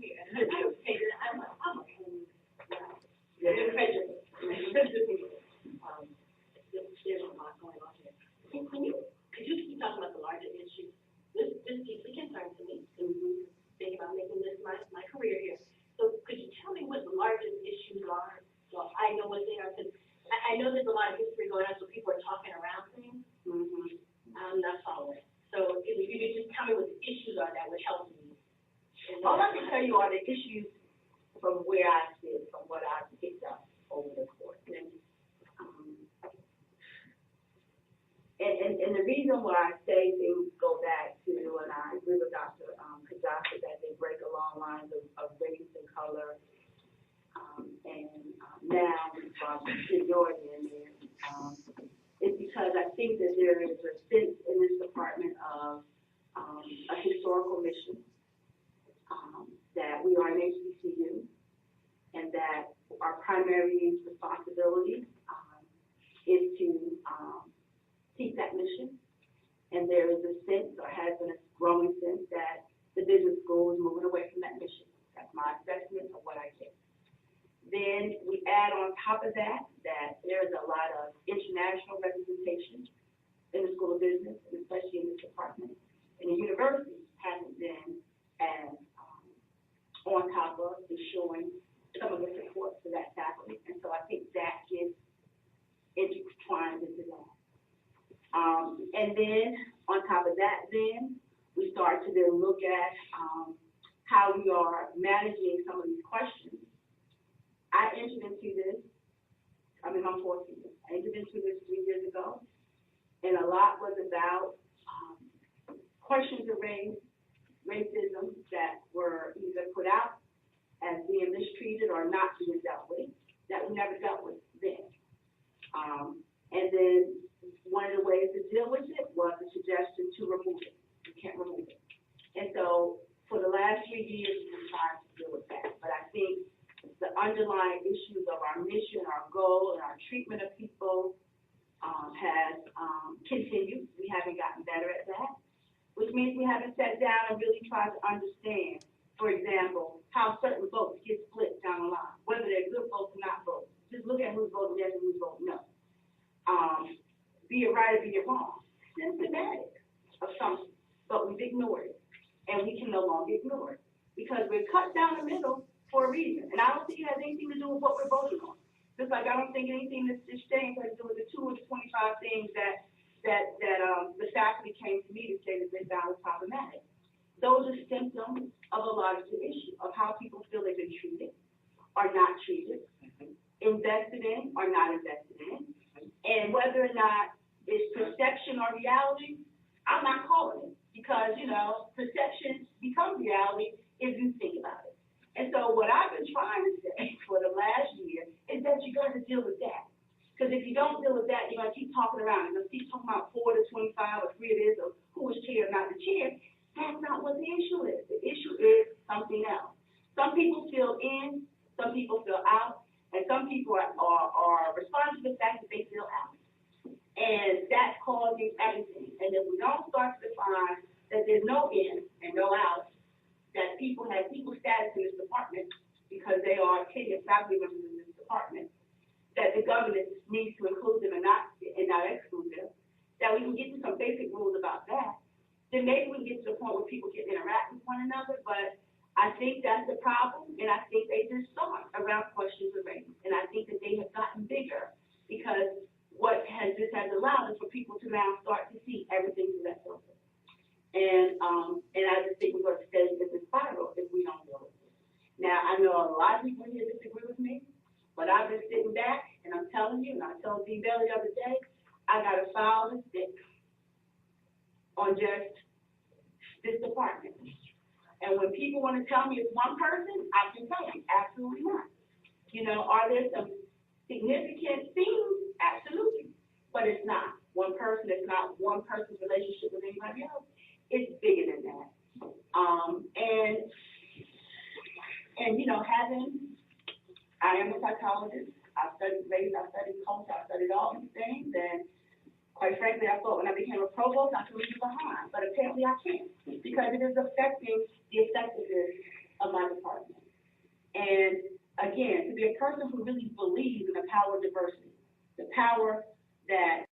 here. And I was taking it. I'm like, there's a lot going on here. Could you keep talking about the larger issues? This deeply concerns me. Thinking about making this my career here. So could you tell me what the largest issues are? Well, I know what they are, because I know there's a lot of history going on, so people are talking around things. I'm not following. So if you could just tell me what the issues are, that would help me. All I can tell you are the issues from where I sit, from what I've picked up over the course. And the reason why I say things go back to, and I agree with Dr. Kajaka, that they break along lines of race and color, now we've brought seniority in there, is because I think that there is a sense in this department of a historical mission, that we are an HBCU, and that our primary responsibility is to keep that mission. And there is a sense, or has been a growing sense, that the business school is moving away from that mission. That's my assessment of what I get. Then we add on top of that, that there is a lot of international representation in the School of Business, and especially in this department. And the university hasn't been as on top of ensuring some of the support for that faculty. And so I think that gets intertwined into that. And then on top of that, then we start to then look at how we are managing some of these questions. I entered into this, I'm in my fourth year. I entered into this 3 years ago, and a lot was about questions of racism that were either put out as being mistreated or not being dealt with, that we never dealt with then. And then one of the ways to deal with it was a suggestion to remove it. You can't remove it. And so for the last 3 years, we've been trying to deal with that. But I think the underlying issues of our mission, our goal, and our treatment of people has continued. We haven't gotten better at that, which means we haven't sat down and really tried to understand, for example, how certain votes get split down the line, whether they're good votes or not votes. Just look at who's voting yes and who's voting no. Be it right or be it wrong. Symptomatic of something, but we've ignored it, and we can no longer ignore it because we're cut down the middle for a reason. And I don't think it has anything to do with what we're voting on. Just like I don't think anything that's just saying has to do with the 225 things that the faculty came to me to say that they found was problematic. Those are symptoms of a larger issue of how people feel they've been treated or not treated, invested in or not invested in, and whether or not it's perception or reality. I'm not calling it because, perception becomes reality if you think about it. And so what I've been trying to say for the last year is that you're going to deal with that. Because if you don't deal with that, you're going to keep talking around. You're going to keep talking about 4 to 25 or 3 it is, or who is chair or not the chair. That's not what the issue is. The issue is something else. Some people feel in, some people feel out, and some people are responding to the fact that they feel out. And that's causing everything. And if we don't start to define that there's no in and no out, that people have equal status in this department because they are tenured faculty members in this department, that the government needs to include them and not exclude them, that we can get to some basic rules about that, then maybe we can get to the point where people can interact with one another. But I think that's the problem, and I think they just start around questions of race. And I think that they have gotten bigger because this has allowed us for people to now start to see everything through that filter. And I just think we're going to stay in this spiral if we don't deal with it. Now, I know a lot of people here disagree with me, but I've been sitting back, and I'm telling you, and I told D. Belly the other day, I got to file a stick on just this department. And when people want to tell me it's one person, I can tell you, absolutely not. Are there some significant things? Absolutely. But it's not one person. It's not one person's relationship with anybody else. It's bigger than that. I am a psychologist. I've studied race, I've studied culture, I've studied all these things, and quite frankly, I thought when I became a provost, I could leave behind, but apparently I can't because it is affecting the effectiveness of my department. And again, to be a person who really believes in the power of diversity, the power that